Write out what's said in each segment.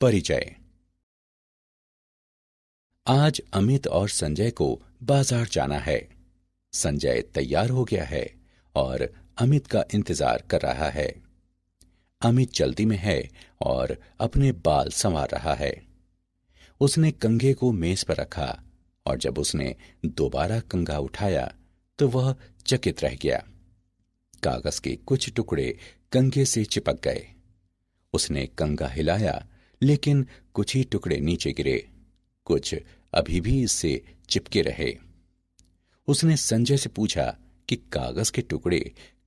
परिचय। आज अमित और संजय को बाजार जाना है। संजय तैयार हो गया है और अमित का इंतजार कर रहा है। अमित जल्दी में है और अपने बाल संवार रहा है। उसने कंघे को मेज पर रखा और जब उसने दोबारा कंघा उठाया तो वह चकित रह गया। कागज के कुछ टुकड़े कंघे से चिपक गए। उसने कंघा हिलाया, लेकिन कुछ ही टुकड़े नीचे गिरे, कुछ अभी भी इससे चिपके रहे। उसने संजय से पूछा कि कागज के टुकड़े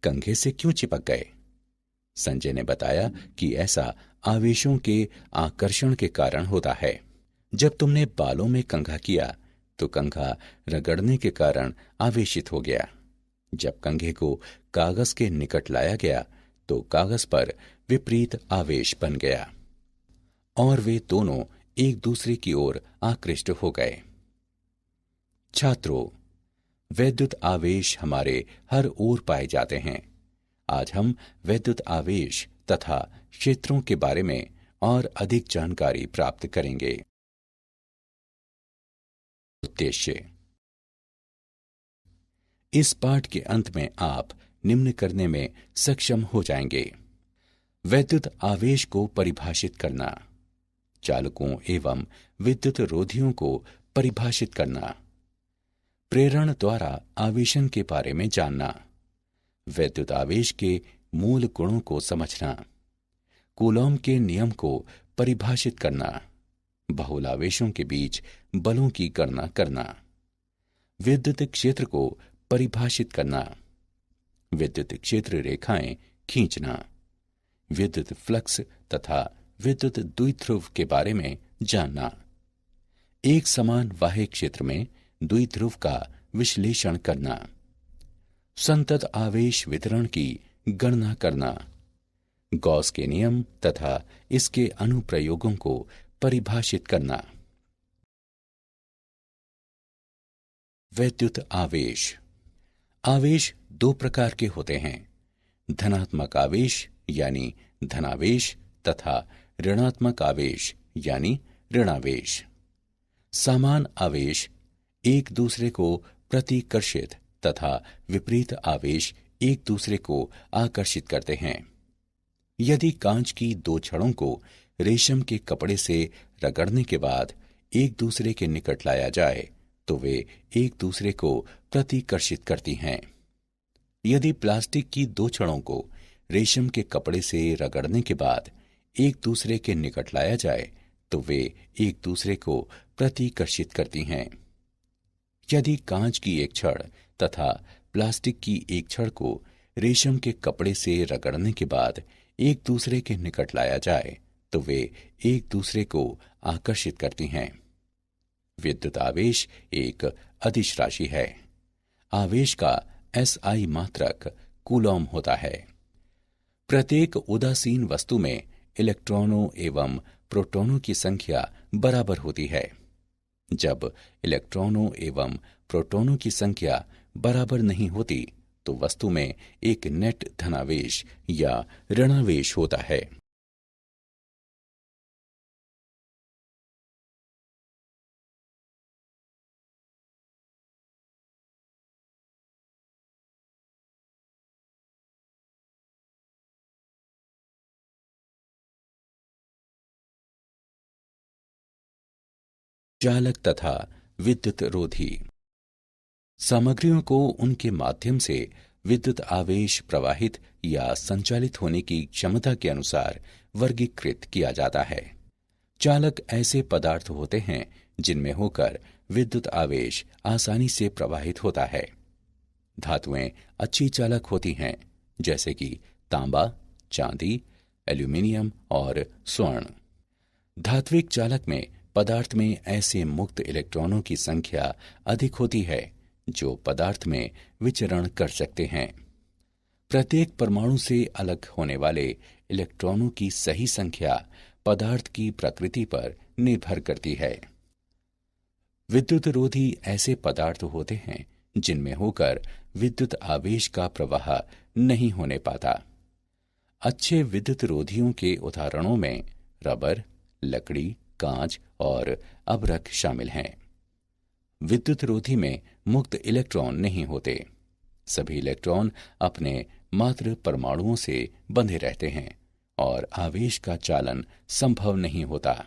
कंघे से क्यों चिपक गए। संजय ने बताया कि ऐसा आवेशों के आकर्षण के कारण होता है। जब तुमने बालों में कंघा किया तो कंघा रगड़ने के कारण आवेशित हो गया। जब कंघे को कागज के निकट लाया गया तो कागज पर विपरीत आवेश बन गया और वे दोनों एक दूसरे की ओर आकृष्ट हो गए। छात्रों, वैद्युत आवेश हमारे हर ओर पाए जाते हैं। आज हम वैद्युत आवेश तथा क्षेत्रों के बारे में और अधिक जानकारी प्राप्त करेंगे। उद्देश्य। इस पाठ के अंत में आप निम्न करने में सक्षम हो जाएंगे। वैद्युत आवेश को परिभाषित करना, चालकों एवं विद्युत रोधियों को परिभाषित करना, प्रेरण द्वारा आवेशन के बारे में जानना, वैद्युत आवेश के मूल गुणों को समझना, कूलॉम के नियम को परिभाषित करना, बहुलावेशों के बीच बलों की गणना करना, विद्युत क्षेत्र को परिभाषित करना, विद्युत क्षेत्र रेखाएं खींचना, विद्युत फ्लक्स तथा विद्युत द्विध्रुव के बारे में जानना, एक समान बाह्य क्षेत्र में द्विध्रुव का विश्लेषण करना, संतत आवेश वितरण की गणना करना, गॉस के नियम तथा इसके अनुप्रयोगों को परिभाषित करना। वैद्युत आवेश। आवेश दो प्रकार के होते हैं, धनात्मक आवेश यानी धनावेश तथा ऋणात्मक आवेश यानी ऋणावेश। समान आवेश एक दूसरे को प्रतिकर्षित तथा विपरीत आवेश एक दूसरे को आकर्षित करते हैं। यदि कांच की दो छड़ों को रेशम के कपड़े से रगड़ने के बाद एक दूसरे के निकट लाया जाए तो वे एक दूसरे को प्रतिकर्षित करती हैं। यदि प्लास्टिक की दो छड़ों को रेशम के कपड़े से रगड़ने के बाद एक दूसरे के निकट लाया जाए तो वे एक दूसरे को प्रतिकर्षित करती हैं। यदि कांच की एक छड़ तथा प्लास्टिक की एक छड़ को रेशम के कपड़े से रगड़ने के बाद एक दूसरे के निकट लाया जाए तो वे एक दूसरे को आकर्षित करती हैं। विद्युत आवेश एक अदिश राशि है। आवेश का SI मात्रक कूलॉम होता है। प्रत्येक उदासीन वस्तु में इलेक्ट्रॉनों एवं प्रोटॉनों की संख्या बराबर होती है। जब इलेक्ट्रॉनों एवं प्रोटॉनों की संख्या बराबर नहीं होती तो वस्तु में एक नेट धनावेश या ऋणावेश होता है। चालक तथा विद्युत रोधी। सामग्रियों को उनके माध्यम से विद्युत आवेश प्रवाहित या संचालित होने की क्षमता के अनुसार वर्गीकृत किया जाता है। चालक ऐसे पदार्थ होते हैं जिनमें होकर विद्युत आवेश आसानी से प्रवाहित होता है। धातुएं अच्छी चालक होती हैं, जैसे कि तांबा, चांदी, एल्यूमिनियम और स्वर्ण। धात्विक चालक में पदार्थ में ऐसे मुक्त इलेक्ट्रॉनों की संख्या अधिक होती है जो पदार्थ में विचरण कर सकते हैं। प्रत्येक परमाणु से अलग होने वाले इलेक्ट्रॉनों की सही संख्या पदार्थ की प्रकृति पर निर्भर करती है। विद्युत रोधी ऐसे पदार्थ होते हैं जिनमें होकर विद्युत आवेश का प्रवाह नहीं होने पाता। अच्छे विद्युत रोधियों के उदाहरणों में रबर, लकड़ी, कांच और अभ्रक शामिल हैं। विद्युत रोधी में मुक्त इलेक्ट्रॉन नहीं होते। सभी इलेक्ट्रॉन अपने मात्र परमाणुओं से बंधे रहते हैं और आवेश का चालन संभव नहीं होता।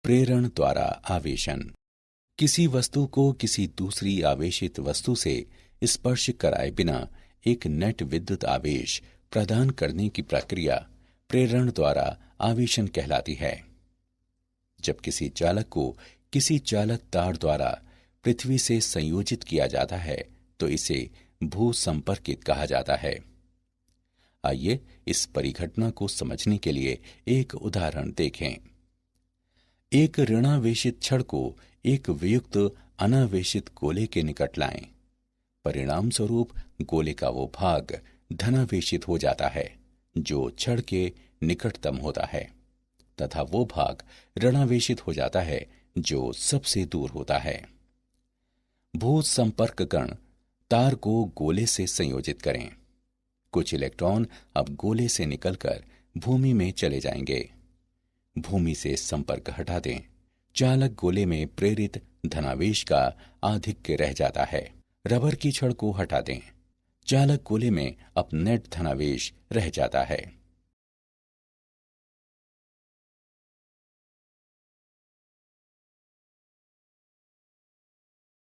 प्रेरण द्वारा आवेशन। किसी वस्तु को किसी दूसरी आवेशित वस्तु से स्पर्श कराए बिना एक नेट विद्युत आवेश प्रदान करने की प्रक्रिया प्रेरण द्वारा आवेशन कहलाती है। जब किसी चालक को किसी चालक तार द्वारा पृथ्वी से संयोजित किया जाता है तो इसे भू संपर्कित कहा जाता है। आइए इस परिघटना को समझने के लिए एक उदाहरण देखें। एक ऋणावेशित छड़ को एक वियुक्त अनावेशित गोले के निकट लाएं। परिणाम स्वरूप गोले का वो भाग धनावेशित हो जाता है जो छड़ के निकटतम होता है, तथा वो भाग ऋणावेशित हो जाता है जो सबसे दूर होता है। भू संपर्क कण तार को गोले से संयोजित करें। कुछ इलेक्ट्रॉन अब गोले से निकलकर भूमि में चले जाएंगे। भूमि से संपर्क हटा दें। चालक गोले में प्रेरित धनावेश का आधिक्य रह जाता है। रबर की छड़ को हटा दें। चालक गोले में अब नेट धनावेश रह जाता है।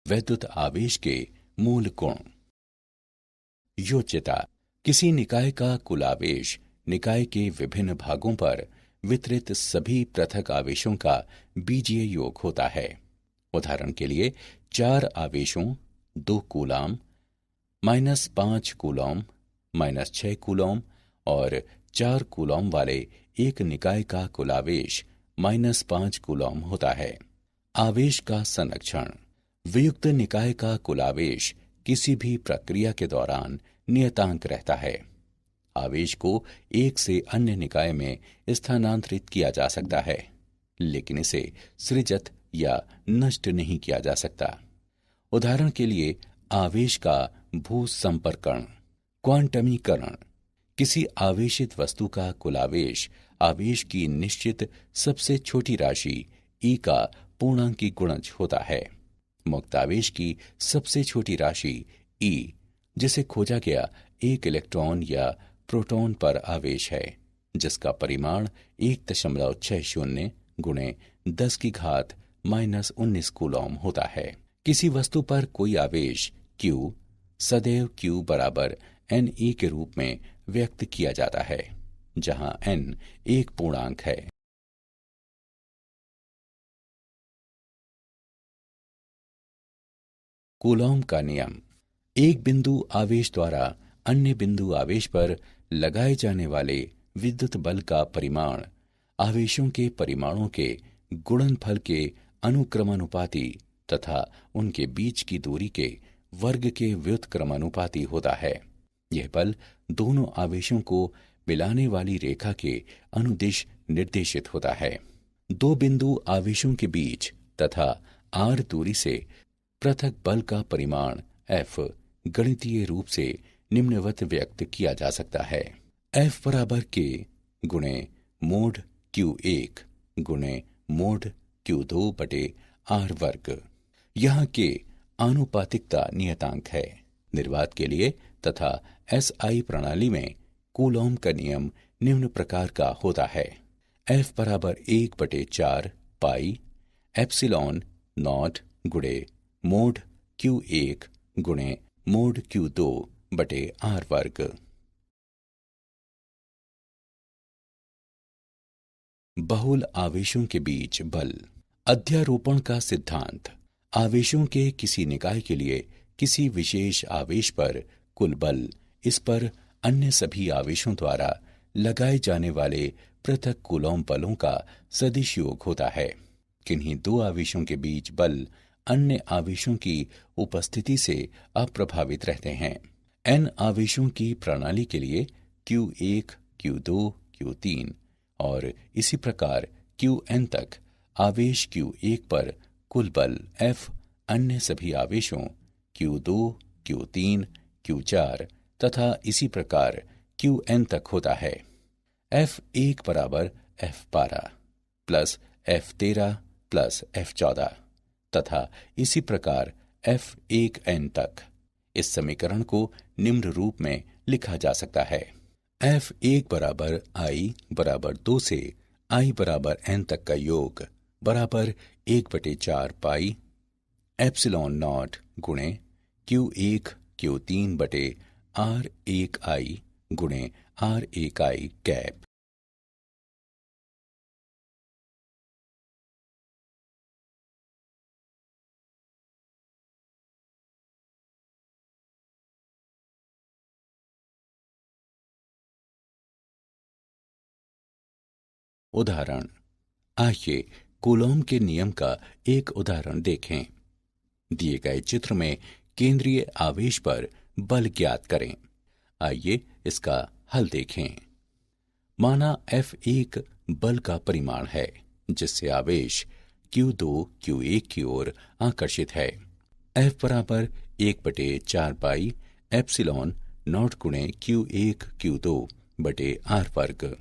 वैद्युत आवेश के मूल गुण। योज्यता। किसी निकाय का कुल आवेश निकाय के विभिन्न भागों पर वितरित सभी पृथक आवेशों का बीजीय योग होता है। उदाहरण के लिए 4 आवेशों 2 कूलाम, -5 कूलॉम, -6 कूलॉम और 4 कूलॉम वाले एक निकाय का कुल आवेश -5 कूलॉम होता है। आवेश का संरक्षण। वियुक्त निकाय का कुल आवेश किसी भी प्रक्रिया के दौरान नियतांक रहता है। आवेश को एक से अन्य निकाय में स्थानांतरित किया जा सकता है, लेकिन इसे सृजित या नष्ट नहीं किया जा सकता। उदाहरण के लिए आवेश का भू संपर्कण। क्वांटमीकरण। किसी आवेशित वस्तु का कुल आवेश आवेश की निश्चित सबसे छोटी राशि ई का पूर्णांकी गुणज होता है। मुक्त आवेश की सबसे छोटी राशि ई, जिसे खोजा गया एक इलेक्ट्रॉन या प्रोटॉन पर आवेश है, जिसका परिमाण 1.60 गुणे 10 की घात -19 कूलॉम होता है। किसी वस्तु पर कोई आवेश Q सदैव Q बराबर Ne के रूप में व्यक्त किया जाता है, जहां n एक पूर्णांक है। कूलॉम का नियम। एक बिंदु आवेश द्वारा अन्य बिंदु आवेश पर लगाए जाने वाले विद्युत बल का परिमाण आवेशों के परिमाणों के गुणनफल के अनुक्रमानुपाती तथा उनके बीच की दूरी के वर्ग के व्युत्क्रमानुपाती होता है। यह बल दोनों आवेशों को मिलाने वाली रेखा के अनुदिश निर्देशित होता है। दो बिंदु आवेशों के बीच तथा r दूरी से पृथक बल का परिमाण F गणितीय रूप से निम्नवत व्यक्त किया जा सकता है। F बराबर K गुणे मोड Q1 गुणे मोड Q2 बटे R वर्ग। यहाँ K आनुपातिकता नियतांक है। निर्वात के लिए तथा SI प्रणाली में कूलॉम का नियम निम्न प्रकार का होता है। F बराबर 1/4 पाई एप्सिलॉन नॉट गुणे मोड Q1 गुणे मोड Q2 बटे R वर्ग। बहुल आवेशों के बीच बल। अध्यारोपण का सिद्धांत। आवेशों के किसी निकाय के लिए किसी विशेष आवेश पर कुल बल इस पर अन्य सभी आवेशों द्वारा लगाए जाने वाले पृथक कूलॉम बलों का सदिश योग होता है। किन्हीं दो आवेशों के बीच बल अन्य आवेशों की उपस्थिति से अप्रभावित रहते हैं। n आवेशों की प्रणाली के लिए Q1, Q2, Q3 और इसी प्रकार Qn तक आवेश Q1 पर कुल बल F अन्य सभी आवेशों Q2, Q3, Q4 तथा इसी प्रकार Qn तक होता है। F1 बराबर F12 plus F13 plus F14 तथा इसी प्रकार F1n तक। इस समीकरण को निम्न रूप में लिखा जा सकता है। F1 बराबर I बराबर 2 से I बराबर n तक का योग बराबर 1/4 पाई एप्सिलॉन नॉट गुणे Q1 Q3 बटे R1I गुणे R1I कैप। उदाहरण, आइए कूलॉम के नियम का एक उदाहरण देखें। दिए गए चित्र में केंद्रीय आवेश पर बल ज्ञात करें। आइए इसका हल देखें। माना F1 बल का परिमाण है जिससे आवेश Q2 Q1 की ओर आकर्षित है। F बराबर 1/4 पाई एप्सिलॉन नॉट गुणे Q1 Q2 बटे R वर्ग।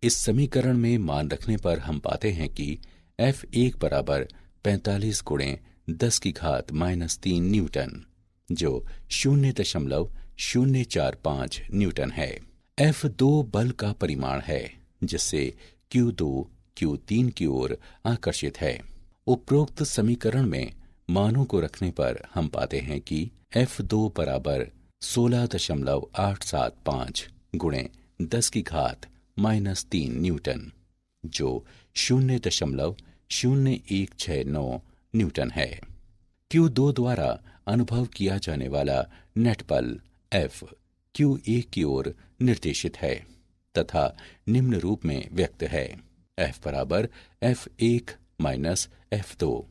इस समीकरण में मान रखने पर हम पाते हैं कि F1 बराबर 45 गुणे 10 की घात -3 न्यूटन जो 0.045 न्यूटन है। F2 बल का परिमाण है जिससे Q2 Q3 की ओर आकर्षित है। उपरोक्त समीकरण में मानों को रखने पर हम पाते हैं कि F2 बराबर 16.875 गुणे 10 की घात -3 न्यूटन जो 0.0169 न्यूटन है। Q2 द्वारा अनुभव किया जाने वाला नेट बल F Q1 की ओर निर्देशित है तथा निम्न रूप में व्यक्त है। F बराबर F1 माइनस F2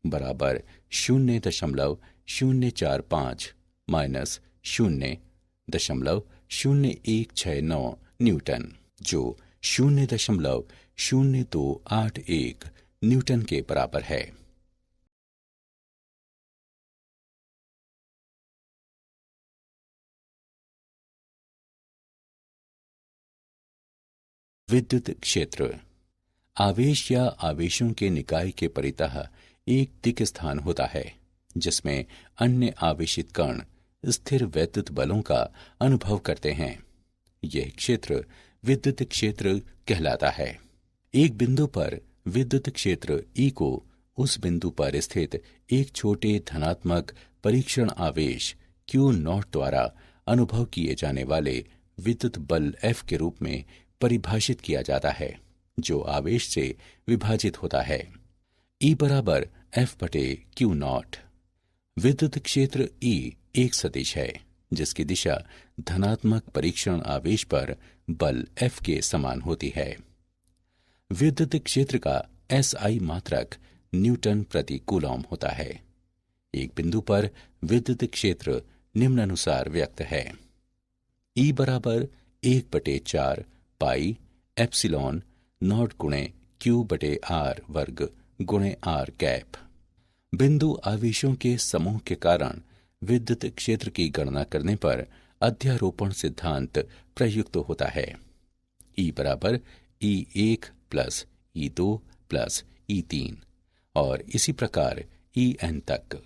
बराबर 0.045 माइनस 0.0169 न्यूटन जो 0.0281 न्यूटन के बराबर है। विद्युत क्षेत्र आवेश या आवेशों के निकाय के परितः एक दिक् स्थान होता है जिसमें अन्य आवेशित कण स्थिर वैद्युत बलों का अनुभव करते हैं। यह क्षेत्र विद्युत क्षेत्र कहलाता है। एक बिंदु पर विद्युत क्षेत्र E को उस बिंदु पर स्थित एक छोटे धनात्मक परीक्षण आवेश Q0 द्वारा अनुभव किए जाने वाले विद्युत बल F के रूप में परिभाषित किया जाता है जो आवेश से विभाजित होता है। E बराबर F बटे Q0। विद्युत क्षेत्र E एक सदिश है जिसकी दिशा धनात्मक परीक्षण आवेश पर बल F के समान होती है। विद्युत क्षेत्र का SI मात्रक न्यूटन प्रति कूलॉम होता है। एक बिंदु पर विद्युत क्षेत्र निम्नानुसार व्यक्त है। E बराबर 1/4 पाई एप्सिलॉन नॉट गुणे Q बटे R वर्ग गुणे R कैप। बिंदु आवेशों के समूह के कारण विद्युत क्षेत्र की गणना करने पर अध्यारोपण सिद्धांत प्रयुक्त होता है। E बराबर E1 plus E2 plus E3 और इसी प्रकार En तक।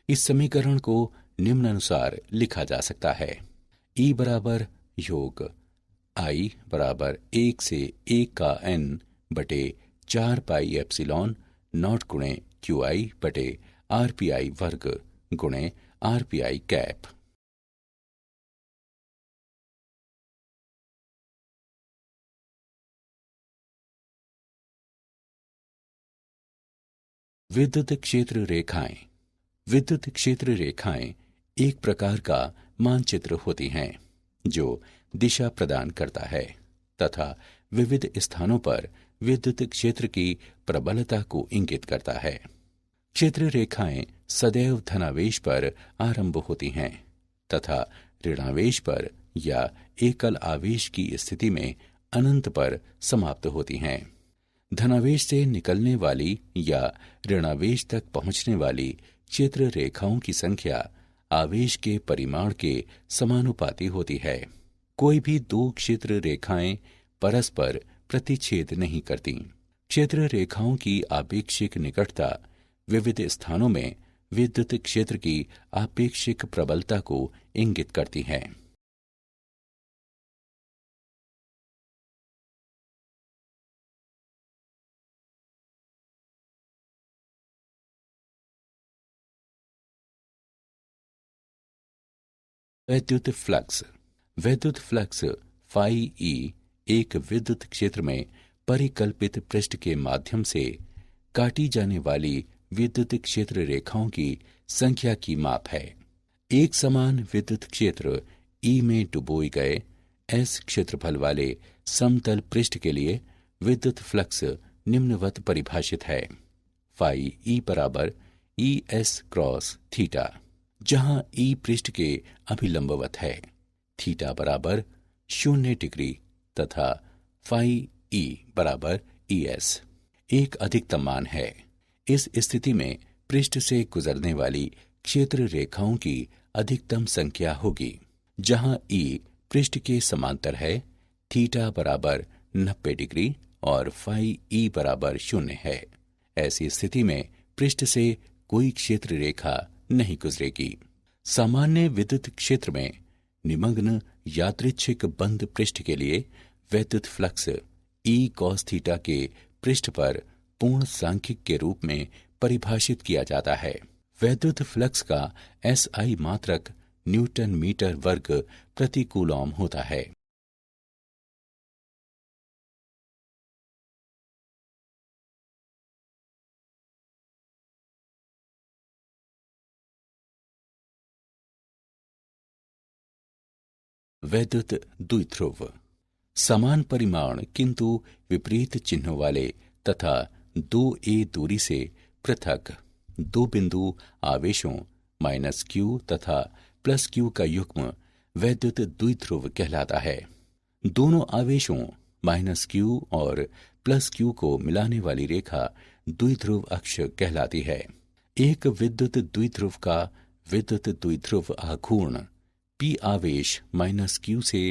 इस समीकरण को निम्नानुसार लिखा जा सकता है। E बराबर योग I बराबर 1 से 1 का n बटे 4 पाई एप्सिलॉन नॉट गुणे QI बटे RPI वर्ग गुणे RPI कैप। विद्युत क्षेत्र रेखाएं। विद्युत क्षेत्र रेखाएं एक प्रकार का मानचित्र होती हैं जो दिशा प्रदान करता है तथा विविध स्थानों पर विद्युत क्षेत्र की प्रबलता को इंगित करता है। क्षेत्र रेखाएं सदैव धनावेश पर आरंभ होती हैं तथा ऋणावेश पर या एकल आवेश की स्थिति में अनंत पर समाप्त होती हैं। धनावेश से निकलने वाली या ऋणावेश तक पहुंचने वाली क्षेत्र रेखाओं की संख्या आवेश के परिमाण के समानुपाती होती है। कोई भी दो क्षेत्र रेखाएं परस्पर प्रतिच्छेद नहीं करती। क्षेत्र रेखाओं की आपेक्षिक निकटता विविध स्थानों में विद्युत क्षेत्र की आपेक्षिक प्रबलता को इंगित करती है। विद्युत फ्लक्स फाई ई एक विद्युत क्षेत्र में परिकल्पित पृष्ठ के माध्यम से काटी जाने वाली विद्युत क्षेत्र रेखाओं की संख्या की माप है। एक समान विद्युत क्षेत्र ई में डुबोए गए एस क्षेत्रफल वाले समतल पृष्ठ के लिए विद्युत फ्लक्स निम्नवत परिभाषित है। फाई ई बराबर ई एस क्रॉस थीटा, जहां ई पृष्ठ के अभिलंबवत है, थीटा बराबर 0 डिग्री तथा फाई ई बराबर ई एस एक अधिकतम मान है। इस स्थिति में पृष्ठ से गुजरने वाली क्षेत्र रेखाओं की अधिकतम संख्या होगी। जहां ई पृष्ठ के समांतर है, थीटा बराबर 90 डिग्री और फाई ई बराबर 0 है। ऐसी स्थिति में पृष्ठ से कोई क्षेत्र रेखा नहीं गुजरेगी। सामान्य विद्युत क्षेत्र में निमग्न यादृच्छिक बंद पृष्ठ के लिए विद्युत फ्लक्स ई कॉस थीटा के पृष्ठ पर पूर्ण सांख्यिक के रूप में परिभाषित किया जाता है। विद्युत फ्लक्स का एसआई मात्रक न्यूटन मीटर वर्ग प्रति कूलॉम होता है। वैद्युत द्विध्रुव समान परिमाण किंतु विपरीत चिन्हों वाले तथा 2a दूरी से पृथक दो बिंदु आवेशों -q तथा +q का युग्म वैद्युत द्विध्रुव कहलाता है। दोनों आवेशों -q और +q को मिलाने वाली रेखा द्विध्रुव अक्ष कहलाती है। एक विद्युत द्विध्रुव का विद्युत द्विध्रुव आघूर्ण p आवेश -q से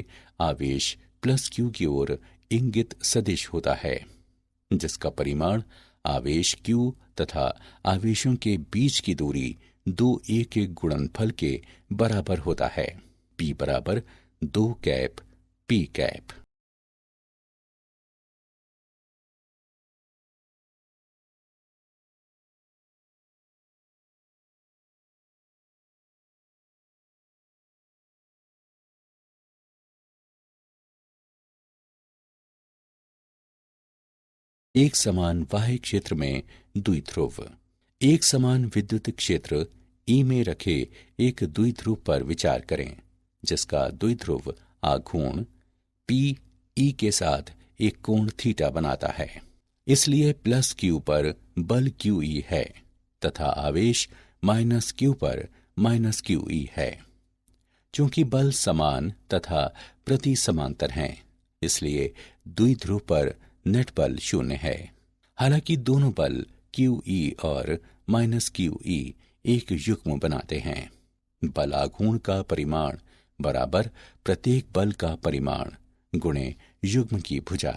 आवेश +q की ओर इंगित सदिश होता है, जिसका परिमाण आवेश q तथा आवेशों के बीच की दूरी 2a के गुणनफल के बराबर होता है। p बराबर 2 कैप p कैप। एक समान बाह्य क्षेत्र में द्विध्रुव। एक समान विद्युत क्षेत्र ई में रखे एक द्विध्रुव पर विचार करें, जिसका द्विध्रुव आघूर्ण पी ई के साथ एक कोण थीटा बनाता है। इसलिए +q पर बल QE है तथा आवेश -q पर -QE है। चूंकि बल समान तथा प्रति समांतर हैं, इसलिए द्विध्रुव पर नेट बल 0 है। हालांकि दोनों बल QE और -QE एक युग्म बनाते हैं। बल आघूर्ण का परिमाण बराबर प्रत्येक बल का परिमाण गुणे युग्म की भुजा।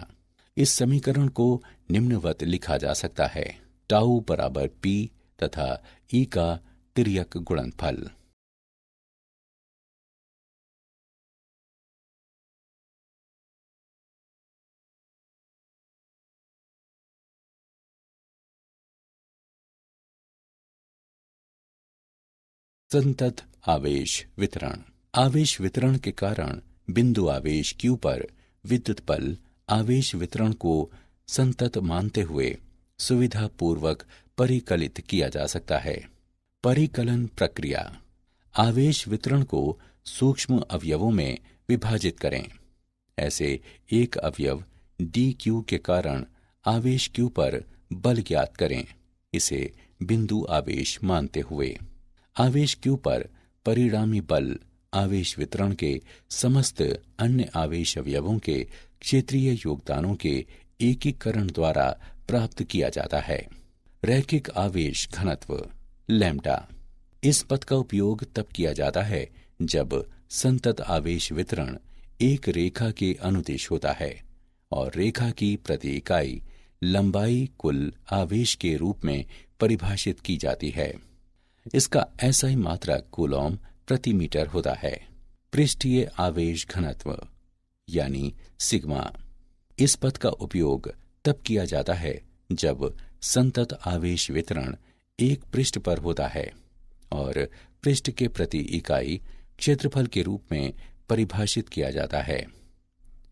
इस समीकरण को निम्नवत लिखा जा सकता है: टाउ बराबर P तथा E का तिर्यक गुणनफल। संतत आवेश वितरण। आवेश वितरण के कारण बिंदु आवेश Q पर विद्युत बल आवेश वितरण को संतत मानते हुए सुविधा पूर्वक परिकलित किया जा सकता है। परिकलन प्रक्रिया। आवेश वितरण को सूक्ष्म अवयवों में विभाजित करें। ऐसे एक अवयव dq के कारण आवेश Q पर बल ज्ञात करें। इसे बिंदु आवेश मानते हुए आवेश Q पर परिणामी बल आवेश वितरण के समस्त अन्य आवेश अवयवों के क्षेत्रीय योगदानों के एकीकरण द्वारा प्राप्त किया जाता है। रैखिक आवेश घनत्व लैम्ब्डा। इस पद का उपयोग तब किया जाता है जब संतत आवेश वितरण एक रेखा के अनुदिश होता है और रेखा की प्रति इकाई लंबाई कुल आवेश के रूप में परिभाषित की जाती है। इसका SI मात्रक कूलॉम प्रति मीटर होता है। पृष्ठीय आवेश घनत्व यानी सिग्मा। इस पद का उपयोग तब किया जाता है जब संतत आवेश वितरण एक पृष्ठ पर होता है और पृष्ठ के प्रति इकाई क्षेत्रफल के रूप में परिभाषित किया जाता है।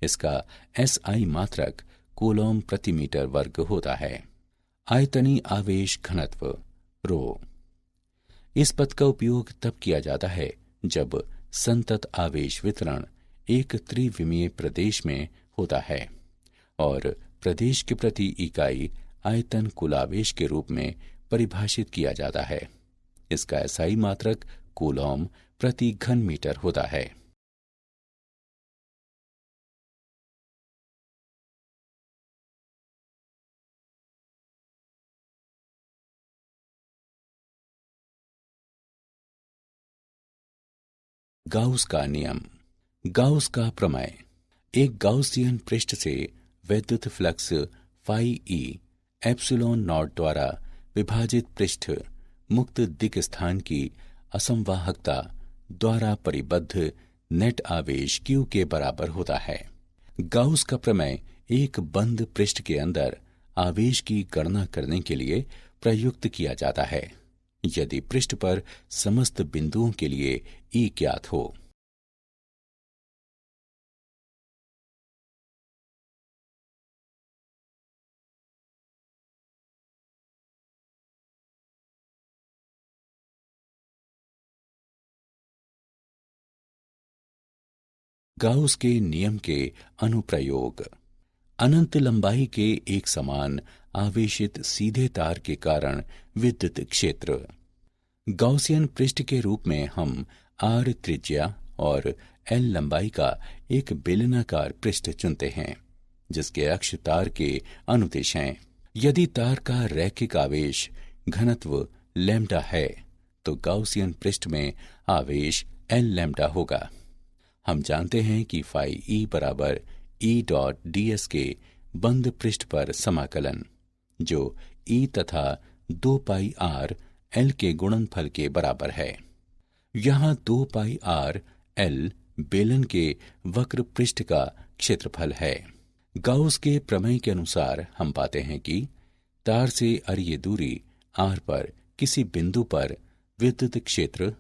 इसका SI मात्रक कूलॉम प्रति मीटर वर्ग होता है। आयतनीय आवेश घनत्व रो। इस पद का उपयोग तब किया जाता है जब संतत आवेश वितरण एक त्रिविमीय प्रदेश में होता है और प्रदेश के प्रति इकाई आयतन कुल आवेश के रूप में परिभाषित किया जाता है। इसका SI मात्रक कूलॉम प्रति घन मीटर होता है। गाउस का नियम। गाउस का प्रमेय। एक गाउसियन पृष्ठ से वैद्युत flux phi E epsilon naught द्वारा विभाजित पृष्ठ मुक्त दिक् स्थान की असंवाहकता द्वारा परिबद्ध नेट आवेश Q के बराबर होता है। गाउस का प्रमेय एक बंद पृष्ठ के अंदर आवेश की गणना करने के लिए प्रयुक्त किया जाता है यदि पृष्ठ पर समस्त बिंदुओं के लिए E ज्ञात हो। गाउस के नियम के अनुप्रयोग। अनंत लंबाई के एक समान आवेशित सीधे तार के कारण विद्युत क्षेत्र। गाउसियन पृष्ठ के रूप में हम R त्रिज्या और L लंबाई का एक बेलनाकार पृष्ठ चुनते हैं जिसके अक्ष तार के अनुदिश हैं। यदि तार का रैखिक आवेश घनत्व लैम्ब्डा है तो गाउसियन पृष्ठ में आवेश L लैम्ब्डा होगा। हम जानते हैं कि फाई E बराबर E डॉट ds के बंद पृष्ठ पर समाकलन जो E तथा 2 पाई R L के गुणनफल के बराबर है। यहाँ 2 पाई R L बेलन के वक्र पृष्ठ का क्षेत्रफल है। गाउस के प्रमेय के अनुसार हम पाते हैं कि तार से अरीय दूरी R पर किसी बिंदु पर विद्युत क्षेत्र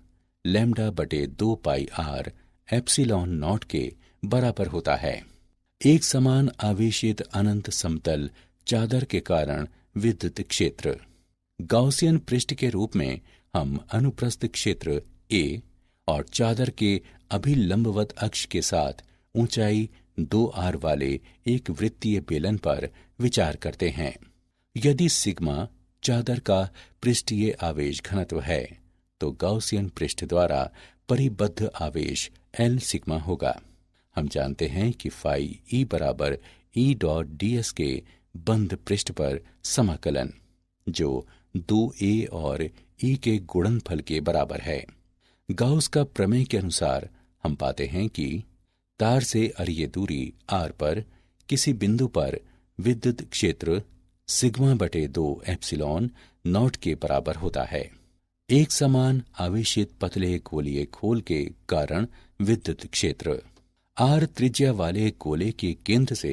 लैम्ब्डा बटे 2 पाई R एप्सिलॉन नॉट के बराबर होता है। एक समान आवेशित अनंत समतल चादर के कारण विद्युत क्षेत्र। गाउसियन पृष्ठ के रूप में हम अनुप्रस्थ क्षेत्र A और चादर के अभिलंबवत अक्ष के साथ ऊंचाई 2R वाले एक वृत्तीय बेलन पर विचार करते हैं। यदि सिग्मा चादर का पृष्ठीय आवेश घनत्व है तो गाउसियन पृष्ठ द्वारा परिबद्ध आवेश L सिग्मा होगा। हम जानते हैं कि फाई E बराबर E डॉट ds के बंद पृष्ठ पर समाकलन जो 2a और E के गुणनफल के बराबर है। गाउस का प्रमेय के अनुसार हम पाते हैं कि तार से अरीय दूरी R पर किसी बिंदु पर विद्युत क्षेत्र सिग्मा बटे 2 एप्सिलॉन नॉट के बराबर होता है। एक समान आवेशित पतले गोलीय खोल के कारण विद्युत क्षेत्र। R त्रिज्या वाले गोले के केंद्र से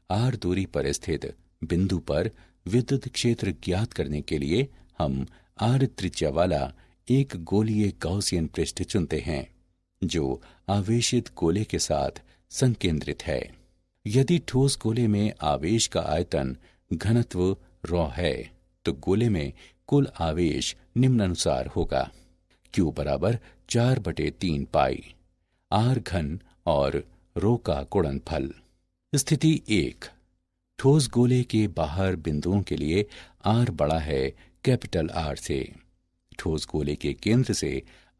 R दूरी पर स्थित बिंदु पर विद्युत क्षेत्र ज्ञात करने के लिए हम R त्रिज्या वाला एक गोलीय गाउसियन पृष्ठ चुनते हैं जो आवेशित गोले के साथ संकेंद्रित है। यदि ठोस गोले में आवेश का आयतन घनत्व ρ है तो गोले में कुल आवेश निम्नानुसार होगा। Q बराबर 4/3 पाई R घन और ρ का गुणनफल। स्थिति 1। ठोस गोले के बाहर बिंदुओं के लिए R बड़ा है कैपिटल R से। ठोस गोले के केंद्र से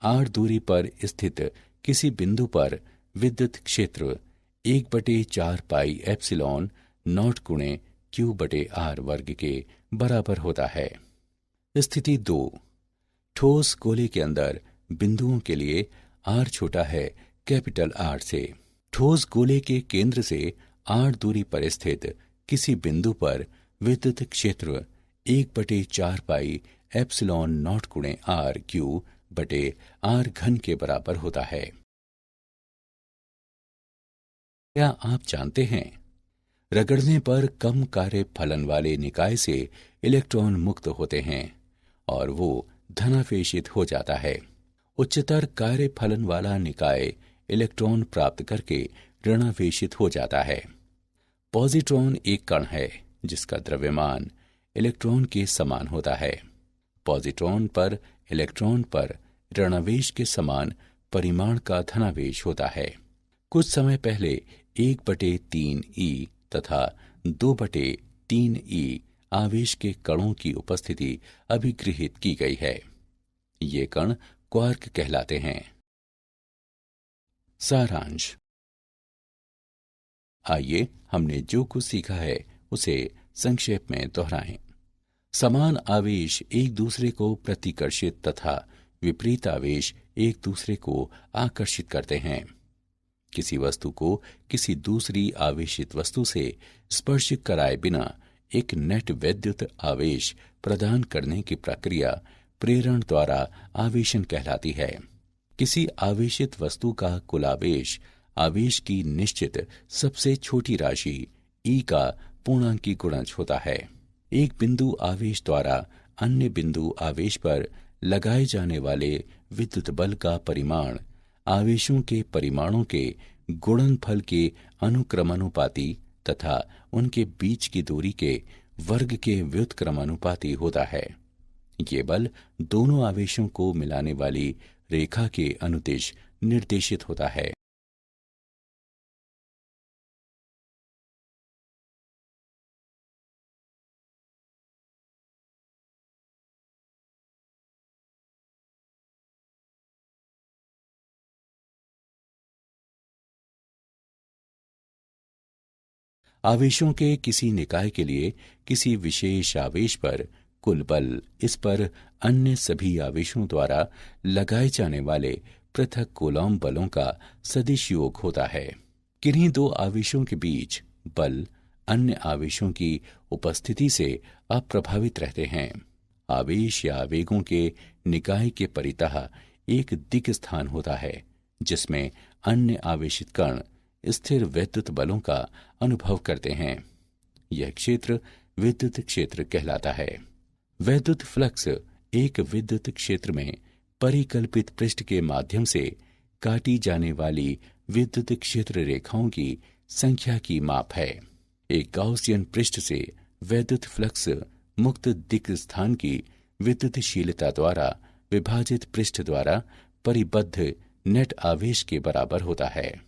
R दूरी पर स्थित किसी बिंदु पर विद्युत क्षेत्र 1/4 पाई एप्सिलॉन नॉट गुणे Q बटे R वर्ग के बराबर होता है। स्थिति 2, ठोस गोले के अंदर बिंदुओं के लिए R छोटा है कैपिटल R से। ठोस गोले के केंद्र से R दूरी पर स्थित किसी बिंदु पर विद्युत क्षेत्र 1/4 पाई एप्सिलॉन नॉट गुणे R Q बटे R घन के बराबर होता है। क्या आप जानते हैं, रगड़ने पर कम कार्य फलन वाले निकाय से इलेक्ट्रॉन मुक्त होते हैं और वो धनावेशित हो जाता है। उच्चतर कार्य फलन वाला निकाय इलेक्ट्रॉन प्राप्त करके ऋणावेशित हो जाता है। पॉजिट्रॉन एक कण है जिसका द्रव्यमान इलेक्ट्रॉन के समान होता है। पॉजिट्रॉन पर इलेक्ट्रॉन पर ऋणावेश के समान परिमाण का धनावेश होता है। कुछ समय पहले 1/3 E तथा 2/3 E आवेश के कणों की उपस्थिति अभिगृहित की गई है। ये कण क्वार्क कहलाते हैं। सारांश। आइए हमने जो कुछ सीखा है उसे संक्षेप में दोहराएं। समान आवेश एक दूसरे को प्रतिकर्षित तथा विपरीत आवेश एक दूसरे को आकर्षित करते हैं। किसी वस्तु को किसी दूसरी आवेशित वस्तु से स्पर्श कराए बिना एक नेट वैद्युत आवेश प्रदान करने की प्रक्रिया प्रेरण द्वारा आवेशन कहलाती है। किसी आवेशित वस्तु का कुल आवेश आवेश की निश्चित सबसे छोटी राशि E का पूर्णांकी गुणज होता है। एक बिंदु आवेश द्वारा अन्य बिंदु आवेश पर लगाए जाने वाले विद्युत बल का परिमाण आवेशों के परिमाणों के गुणनफल के अनुक्रमानुपाती तथा उनके बीच की दूरी के वर्ग के व्युत्क्रमानुपाती होता है। ये बल दोनों आवेशों को मिलाने वाली रेखा के अनुदिश निर्देशित होता है। आवेशों के किसी निकाय के लिए किसी विशेष आवेश पर कुल बल इस पर अन्य सभी आवेशों द्वारा लगाए जाने वाले पृथक कूलॉम बलों का सदिश योग होता है। किन्हीं दो आवेशों के बीच बल अन्य आवेशों की उपस्थिति से अप्रभावित रहते हैं। आवेश या आवेगों के निकाय के परितः एक दिक् स्थान होता है जिसमें अन्य आवेशित कण स्थिर वैद्युत बलों का अनुभव करते हैं। यह क्षेत्र विद्युत क्षेत्र कहलाता है। वैद्युत फ्लक्स एक विद्युत क्षेत्र में परिकल्पित पृष्ठ के माध्यम से काटी जाने वाली विद्युत क्षेत्र रेखाओं की संख्या की माप है। एक गाउसियन पृष्ठ से वैद्युत फ्लक्स मुक्त दिक् स्थान की विद्युतशीलता द्वारा विभाजित पृष्ठ द्वारा परिबद्ध नेट आवेश के बराबर होता है।